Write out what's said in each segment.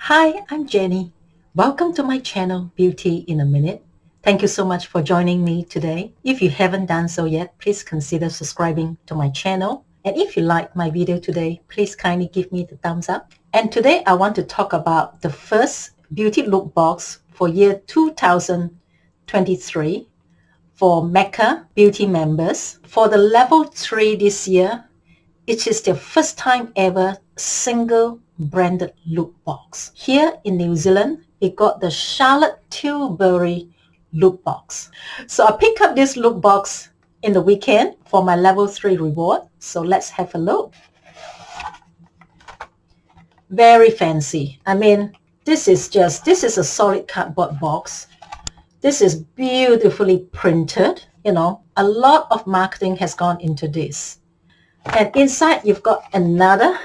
Hi, I'm Jenny. Welcome to my channel, Beauty in a Minute. Thank you so much for joining me today. If you haven't done so yet, please consider subscribing to my channel. And if you like my video today, please kindly give me the thumbs up. And today I want to talk about the first beauty look box for year 2023 for MECCA beauty members. For the level 3 this year, it is their first time ever single branded look box. Here in New Zealand, it got the Charlotte Tilbury look box. So I picked up this look box in the weekend for my level 3 reward. So let's have a look. Very fancy. I mean, this is a solid cardboard box. This is beautifully printed. You know, a lot of marketing has gone into this. And inside you've got another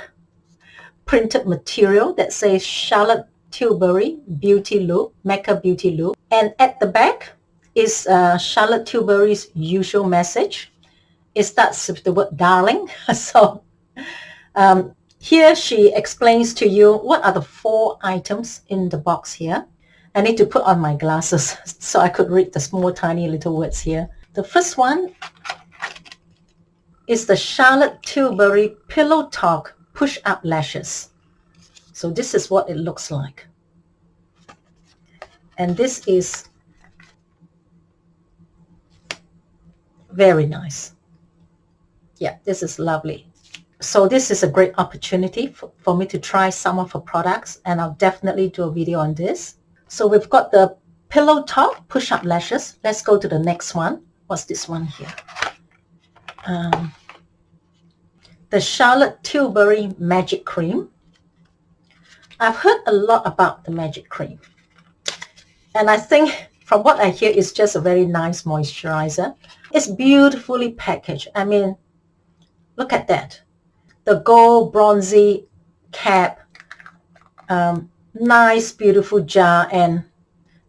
printed material that says Charlotte Tilbury Beauty Look, MECCA Beauty Look. And at the back is Charlotte Tilbury's usual message. It starts with the word darling. So here she explains to you what are the 4 items in the box here. I need to put on my glasses so I could read the small tiny little words here. The first one is the Charlotte Tilbury Pillow Talk Push-Up Lashes. So this is what it looks like. And this is very nice. Yeah, this is lovely. So this is a great opportunity for me to try some of her products, and I'll definitely do a video on this. So we've got the Pillow Talk Push-Up Lashes. Let's go to the next one. What's this one here? The Charlotte Tilbury Magic Cream. I've heard a lot about the Magic Cream. And I think from what I hear, it's just a very nice moisturizer. It's beautifully packaged. I mean, look at that. The gold bronzy cap, nice beautiful jar, and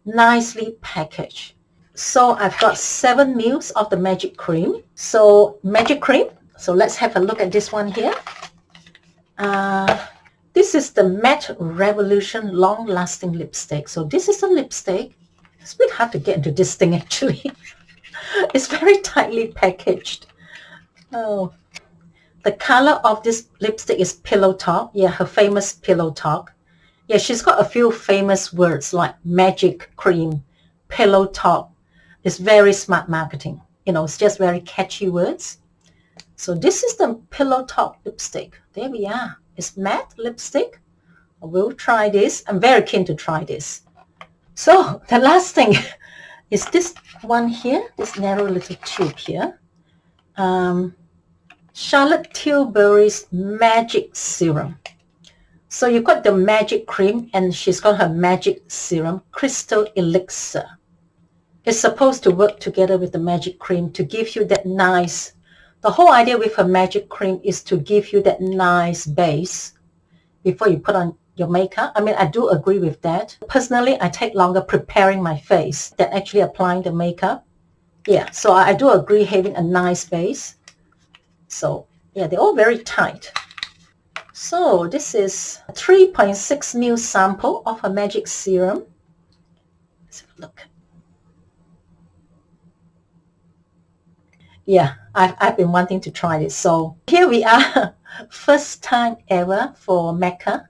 nicely packaged. So I've got 7 mils of the Magic Cream. So Magic Cream. So let's have a look at this one here. This is the Matte Revolution Long Lasting Lipstick. So this is a lipstick. It's a bit hard to get into this thing actually. It's very tightly packaged. Oh, the color of this lipstick is Pillow Talk. Yeah, her famous Pillow Talk. Yeah, she's got a few famous words like Magic Cream, Pillow Talk. It's very smart marketing. You know, it's just very catchy words. So this is the Pillow Talk lipstick. There we are. It's matte lipstick. We'll try this. I'm very keen to try this. So the last thing is this one here, this narrow little tube here. Charlotte Tilbury's Magic Serum. So you've got the Magic Cream, and she's got her Magic Serum, Crystal Elixir. It's supposed to work together with the Magic Cream to give you that nice. The whole idea with her Magic Cream is to give you that nice base before you put on your makeup. I mean, I do agree with that. Personally, I take longer preparing my face than actually applying the makeup. Yeah, so I do agree having a nice base. So, yeah, they're all very tight. So this is a 3.6 ml sample of her Magic Serum. Let's have a look. Yeah, I've been wanting to try this. So here we are, first time ever for MECCA,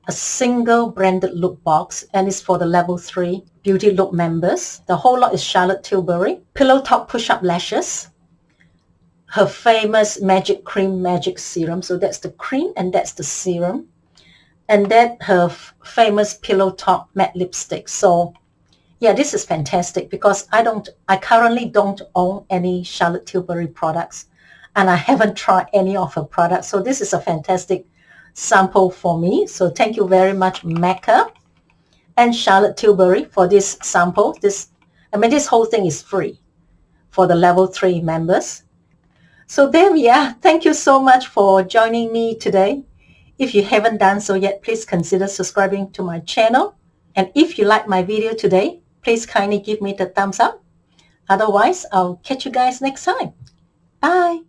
a single branded look box, and it's for the level 3 beauty look members. The whole lot is Charlotte Tilbury, Pillow Talk Push-Up Lashes, her famous Magic Cream Magic Serum. So that's the cream and that's the serum. And then her famous Pillow Talk Matte Lipstick. So yeah, this is fantastic because I currently don't own any Charlotte Tilbury products, and I haven't tried any of her products. So this is a fantastic sample for me. So thank you very much, MECCA and Charlotte Tilbury, for this sample. This whole thing is free for the level 3 members. So there we are. Thank you so much for joining me today. If you haven't done so yet, please consider subscribing to my channel. And if you like my video today, please kindly give me the thumbs up. Otherwise, I'll catch you guys next time. Bye.